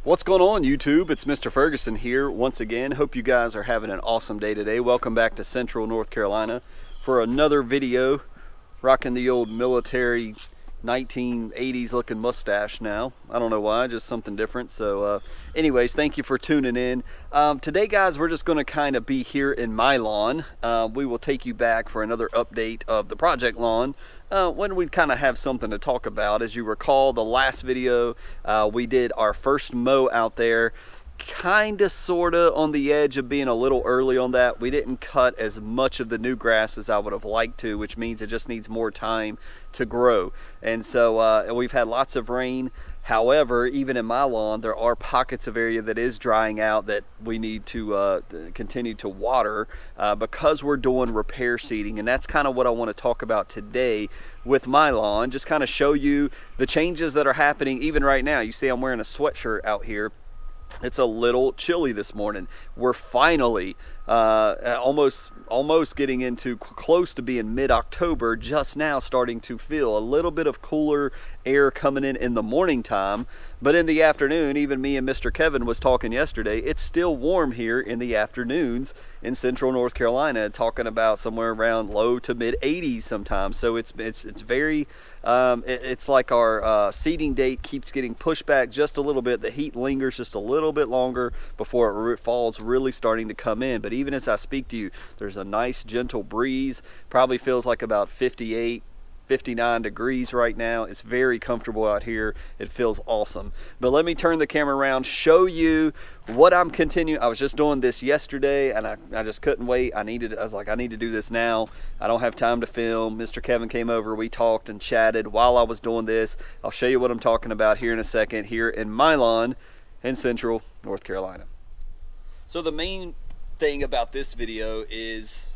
What's going on, YouTube? It's Mr. Ferguson here once again. Hope you guys are having an awesome day today. Welcome back to Central North Carolina for another video. Rocking the old military 1980s looking mustache now. I don't know why, just something different. So anyways, thank you for tuning in. Today, guys, we're just going to kind of be here in my lawn. We will take you back for another update of the project lawn. When we kind of have something to talk about. As you recall, the last video, we did our first mow out there, kind of sort of on the edge of being a little early on that. We didn't cut as much of the new grass as I would have liked to, which means it just needs more time to grow. And so we've had lots of rain. However, even in my lawn, there are pockets of area that is drying out that we need to continue to water because we're doing repair seeding. And that's kind of what I want to talk about today with my lawn. Just kind of show you the changes that are happening even right now. You see I'm wearing a sweatshirt out here. It's a little chilly this morning. We're finally almost getting into close to being mid-October, just now starting to feel a little bit of cooler air coming in the morning time. But in the afternoon, even me and Mr. Kevin was talking yesterday, it's still warm here in the afternoons in Central North Carolina, talking about somewhere around low to mid 80s sometimes. So it's very it's like our seeding date keeps getting pushed back just a little bit. The heat lingers just a little bit longer before fall's really starting to come in. But even as I speak to you, there's a nice gentle breeze. Probably feels like about 58 59 degrees right now. It's very comfortable out here. It feels awesome. But let me turn the camera around, show you what I'm continuing. I was just doing this yesterday and I just couldn't wait. I was like, I need to do this now. I don't have time to film. Mr. Kevin came over, we talked and chatted while I was doing this. I'll show you what I'm talking about here in a second here in my lawn in Central North Carolina. So the main thing about this video is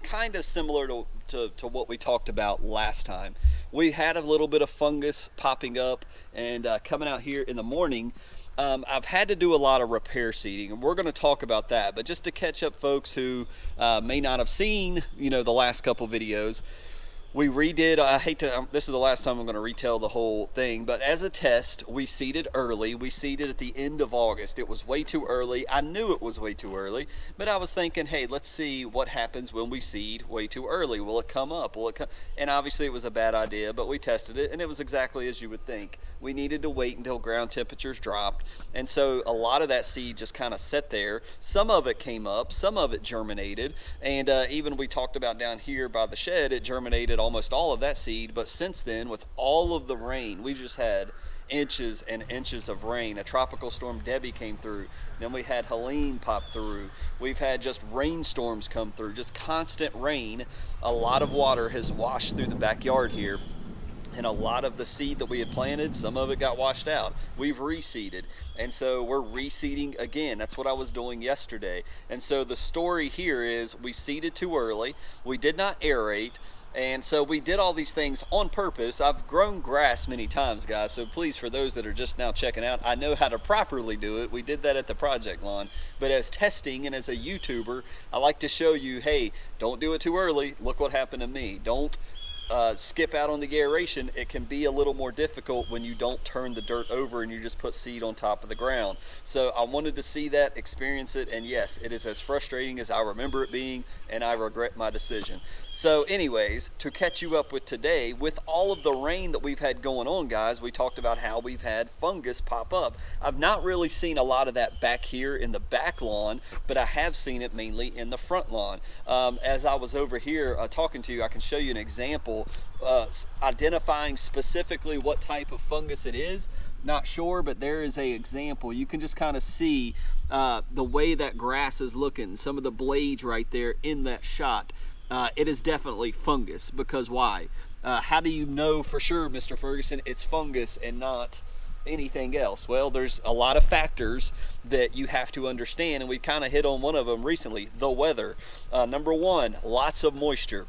kind of similar to what we talked about last time. We had a little bit of fungus popping up and coming out here in the morning. I've had to do a lot of repair seeding, and we're going to talk about that. But just to catch up folks who may not have seen, the last couple videos, we redid, this is the last time I'm going to retell the whole thing, but as a test, we seeded early. We seeded at the end of August. It was way too early. I knew it was way too early, but I was thinking, hey, let's see what happens when we seed way too early. Will it come up? And obviously it was a bad idea, but we tested it, and it was exactly as you would think. We needed to wait until ground temperatures dropped, and so a lot of that seed just kind of sat there. Some of it came up, some of it germinated, and even we talked about down here by the shed, it germinated almost all of that seed. But since then, with all of the rain, we've just had inches and inches of rain. A tropical storm Debbie came through, then we had Helene pop through. We've had just rainstorms come through, just constant rain. A lot of water has washed through the backyard here, and a lot of the seed that we had planted, some of it got washed out. We've reseeded, and so we're reseeding again. That's what I was doing yesterday. And so the story here is we seeded too early, we did not aerate, and so we did all these things on purpose. I've grown grass many times, guys, so please, for those that are just now checking out, I know how to properly do it. We did that at the project lawn. But as testing and as a YouTuber, I like to show you, hey, don't do it too early. Look what happened to me. Don't skip out on the aeration. It can be a little more difficult when you don't turn the dirt over and you just put seed on top of the ground. So I wanted to see that, experience it, and yes, it is as frustrating as I remember it being, and I regret my decision. So anyways, to catch you up with today, with all of the rain that we've had going on, guys, we talked about how we've had fungus pop up. I've not really seen a lot of that back here in the back lawn, but I have seen it mainly in the front lawn. As I was over here talking to you, I can show you an example identifying specifically what type of fungus it is. Not sure, but there is a example. You can just kind of see the way that grass is looking, some of the blades right there in that shot. It is definitely fungus. Because why? How do you know for sure, Mr. Ferguson, it's fungus and not anything else? Well, there's a lot of factors that you have to understand, and we kind of hit on one of them recently: the weather. Number one, lots of moisture.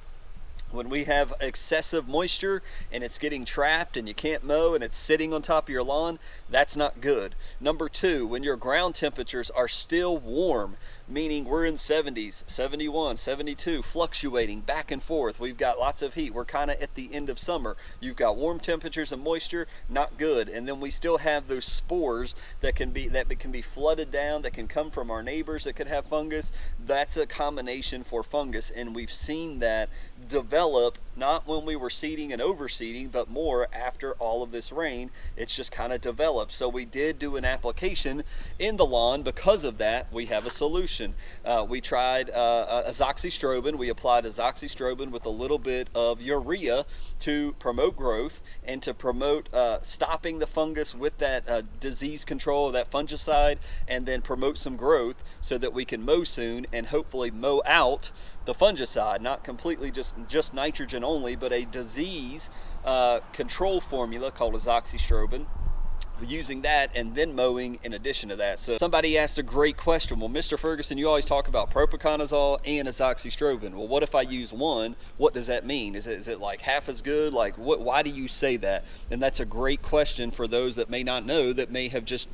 When we have excessive moisture and it's getting trapped and you can't mow and it's sitting on top of your lawn, that's not good. Number two, when your ground temperatures are still warm, meaning we're in 70s, 71, 72, fluctuating back and forth. We've got lots of heat. We're kind of at the end of summer. You've got warm temperatures and moisture, not good. And then we still have those spores that can be flooded down, that can come from our neighbors that could have fungus. That's a combination for fungus, and we've seen that develop not when we were seeding and overseeding, but more after all of this rain. It's just kind of developed. So we did do an application in the lawn. Because of that, we have a solution. We tried azoxystrobin. We applied azoxystrobin with a little bit of urea to promote growth and to promote stopping the fungus with that disease control, that fungicide, and then promote some growth so that we can mow soon and hopefully mow out the fungicide, not completely just nitrogen only, but a disease control formula called azoxystrobin, using that and then mowing in addition to that. So somebody asked a great question. Well, Mr. Ferguson, you always talk about propiconazole and azoxystrobin. Well, what if I use one? What does that mean? Is it like half as good? Like why do you say that? And that's a great question for those that may not know, that may have just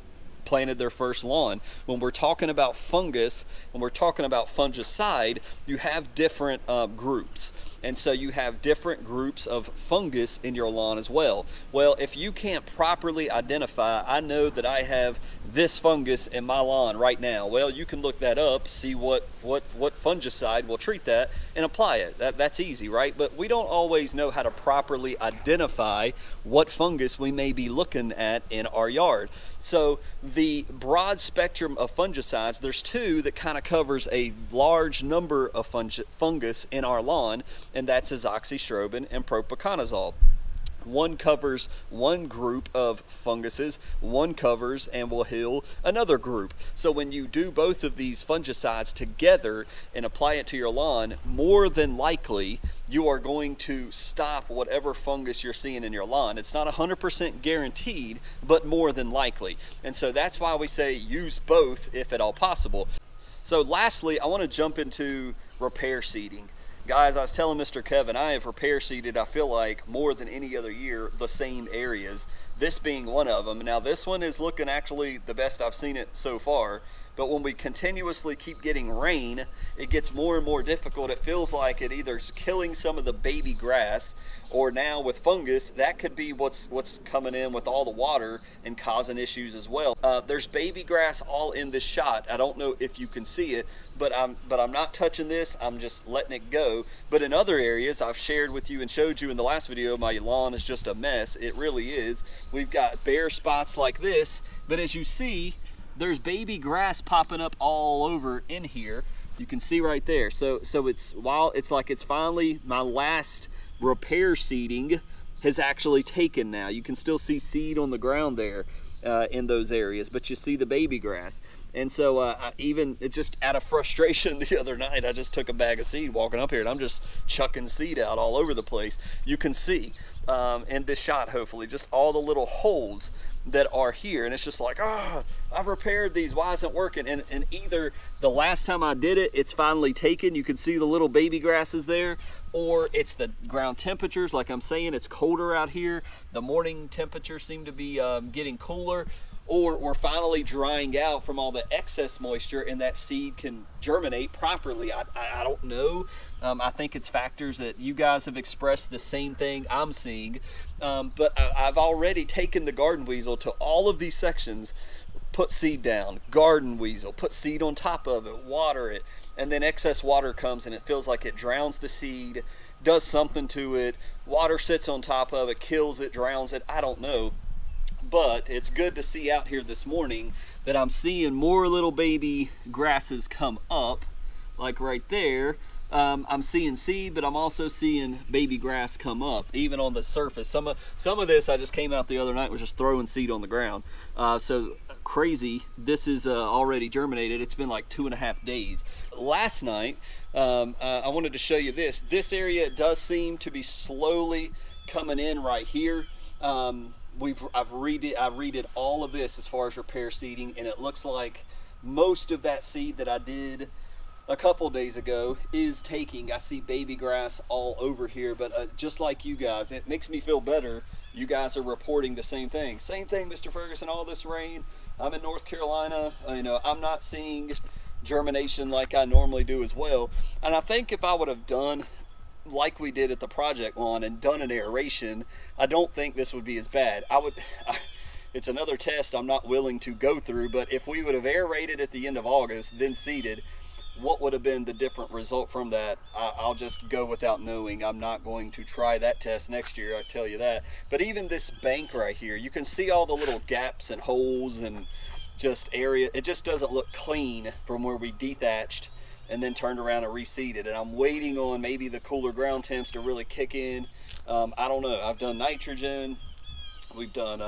planted their first lawn. When we're talking about fungus, when we're talking about fungicide, you have different groups. And so you have different groups of fungus in your lawn as well. Well, if you can't properly identify, I know that I have this fungus in my lawn right now. Well, you can look that up, see what fungicide will treat that and apply it. That's easy, right? But we don't always know how to properly identify what fungus we may be looking at in our yard. So the broad spectrum of fungicides, there's two that kind of covers a large number of fungus in our lawn, and that's azoxystrobin and propiconazole. One covers one group of funguses, one covers and will heal another group. So when you do both of these fungicides together and apply it to your lawn, more than likely you are going to stop whatever fungus you're seeing in your lawn. It's not 100% guaranteed, but more than likely. And so that's why we say use both if at all possible. So lastly, I want to jump into repair seeding. Guys, I was telling Mr. Kevin, I have repair seeded, I feel like, more than any other year, the same areas, this being one of them. Now this one is looking actually the best I've seen it so far, but when we continuously keep getting rain, it gets more and more difficult. It feels like it either is killing some of the baby grass, or now with fungus, that could be what's coming in with all the water and causing issues as well. There's baby grass all in this shot. I don't know if you can see it, but I'm not touching this. I'm just letting it go. But in other areas, I've shared with you and showed you in the last video, my lawn is just a mess. It really is. We've got bare spots like this, but as you see, there's baby grass popping up all over in here. You can see right there. So it's like it's finally, my last repair seeding has actually taken now. You can still see seed on the ground there in those areas, but you see the baby grass. And so even it's just out of frustration the other night, I just took a bag of seed walking up here and I'm just chucking seed out all over the place. You can see in this shot, hopefully, just all the little holes that are here, and it's just like, I've repaired these, why isn't it working? And either the last time I did it, it's finally taken, you can see the little baby grasses there, or it's the ground temperatures. Like I'm saying, it's colder out here, the morning temperatures seem to be getting cooler, or we're finally drying out from all the excess moisture and that seed can germinate properly. I don't know. I think it's factors that you guys have expressed the same thing I'm seeing. But I've already taken the garden weasel to all of these sections, put seed down, garden weasel, put seed on top of it, water it, and then excess water comes and it feels like it drowns the seed, does something to it, water sits on top of it, kills it, drowns it, I don't know. But it's good to see out here this morning that I'm seeing more little baby grasses come up, like right there. I'm seeing seed, but I'm also seeing baby grass come up, even on the surface. Some of this I just came out the other night, was just throwing seed on the ground. So crazy, this is already germinated. It's been like 2.5 days. Last night, I wanted to show you this. This area does seem to be slowly coming in right here. I've redid all of this as far as repair seeding, and it looks like most of that seed that I did a couple days ago is taking. I see baby grass all over here, but just like you guys, it makes me feel better. You guys are reporting the same thing. Same thing, Mr. Ferguson, all this rain. I'm in North Carolina. I'm not seeing germination like I normally do as well. And I think if I would have done like we did at the project lawn and done an aeration, I don't think this would be as bad. It's another test I'm not willing to go through, but if we would have aerated at the end of August, then seeded, what would have been the different result from that? I'll just go without knowing. I'm not going to try that test next year, I tell you that. But even this bank right here, you can see all the little gaps and holes and just area. It just doesn't look clean from where we dethatched and then turned around and reseeded. And I'm waiting on maybe the cooler ground temps to really kick in. I don't know. I've done nitrogen. We've done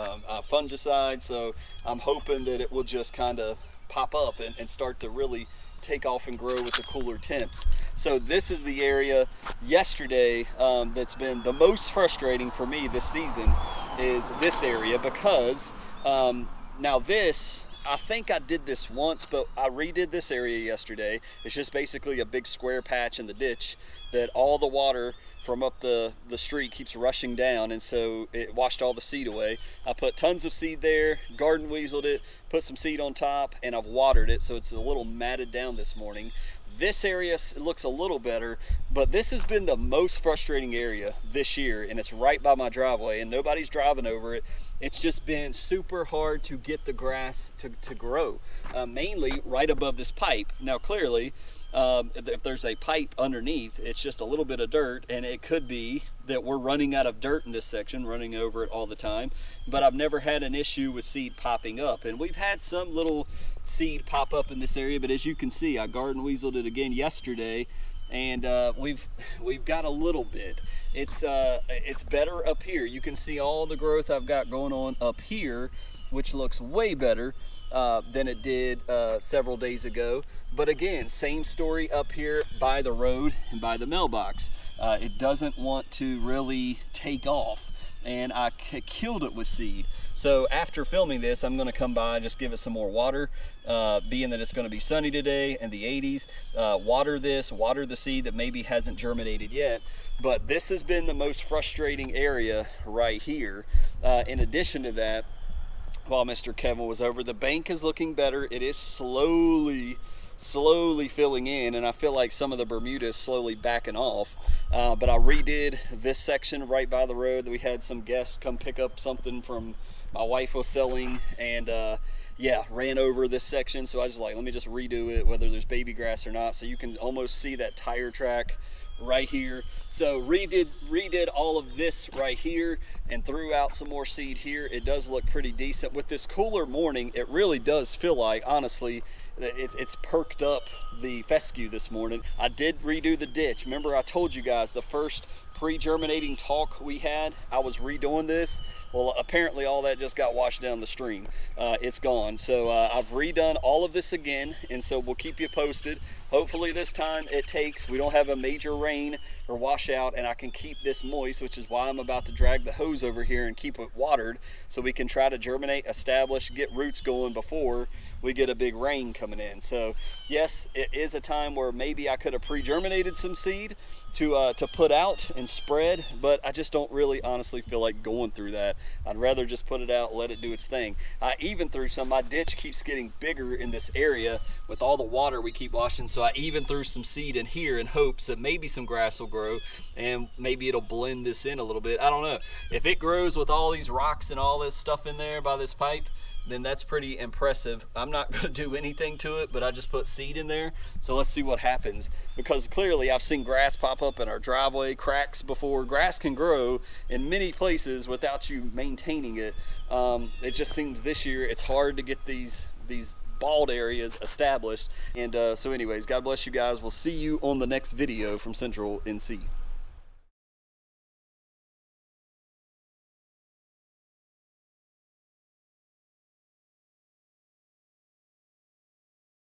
fungicide. So I'm hoping that it will just kind of pop up and start to really take off and grow with the cooler temps. So this is the area yesterday that's been the most frustrating for me this season, is this area, because now this, I think I did this once, but I redid this area yesterday. It's just basically a big square patch in the ditch that all the water from up the street keeps rushing down, and so it washed all the seed away. I put tons of seed there, garden weaseled it, put some seed on top, and I've watered it, so it's a little matted down this morning. This area looks a little better, but this has been the most frustrating area this year, and it's right by my driveway and nobody's driving over it. It's just been super hard to get the grass to grow, mainly right above this pipe. Now clearly, if there's a pipe underneath, it's just a little bit of dirt, and it could be that we're running out of dirt in this section, running over it all the time. But I've never had an issue with seed popping up, and we've had some little seed pop up in this area, but as you can see, I garden weaseled it again yesterday, and we've got a little bit. It's better up here. You can see all the growth I've got going on up here, which looks way better than it did several days ago. But again, same story up here by the road and by the mailbox. It doesn't want to really take off, and I killed it with seed. So after filming this, I'm going to come by and just give it some more water, being that it's going to be sunny today in the 80s. Water the seed that maybe hasn't germinated yet. But this has been the most frustrating area right here. In addition to that, while Mr. Kevin was over, the bank is looking better. It is slowly filling in, and I feel like some of the Bermuda is slowly backing off. But I redid this section right by the road. We had some guests come pick up something from my wife was selling, and yeah, ran over this section. So I was like, let me just redo it, whether there's baby grass or not. So you can almost see that tire track right here. So redid all of this right here and threw out some more seed here. It does look pretty decent. With this cooler morning, it really does feel like, honestly, it's perked up the fescue this morning. I did redo the ditch. Remember I told you guys the first pre-germinating talk we had, I was redoing this. Well, apparently all that just got washed down the stream. It's gone. So I've redone all of this again, and so we'll keep you posted. Hopefully this time we don't have a major rain or washout, and I can keep this moist, which is why I'm about to drag the hose over here and keep it watered so we can try to germinate, establish, get roots going before we get a big rain coming in. So yes, it is a time where maybe I could have pre-germinated some seed to put out and spread, but I just don't really honestly feel like going through that. I'd rather just put it out, let it do its thing. I even threw some, my ditch keeps getting bigger in this area with all the water we keep washing, so I even threw some seed in here in hopes that maybe some grass will grow and maybe it'll blend this in a little bit. I don't know. If it grows with all these rocks and all this stuff in there by this pipe, then that's pretty impressive. I'm not gonna do anything to it, but I just put seed in there. So let's see what happens, because clearly I've seen grass pop up in our driveway cracks before. Grass can grow in many places without you maintaining it. It just seems this year it's hard to get these bald areas established. And so anyways, God bless you guys. We'll see you on the next video from Central NC.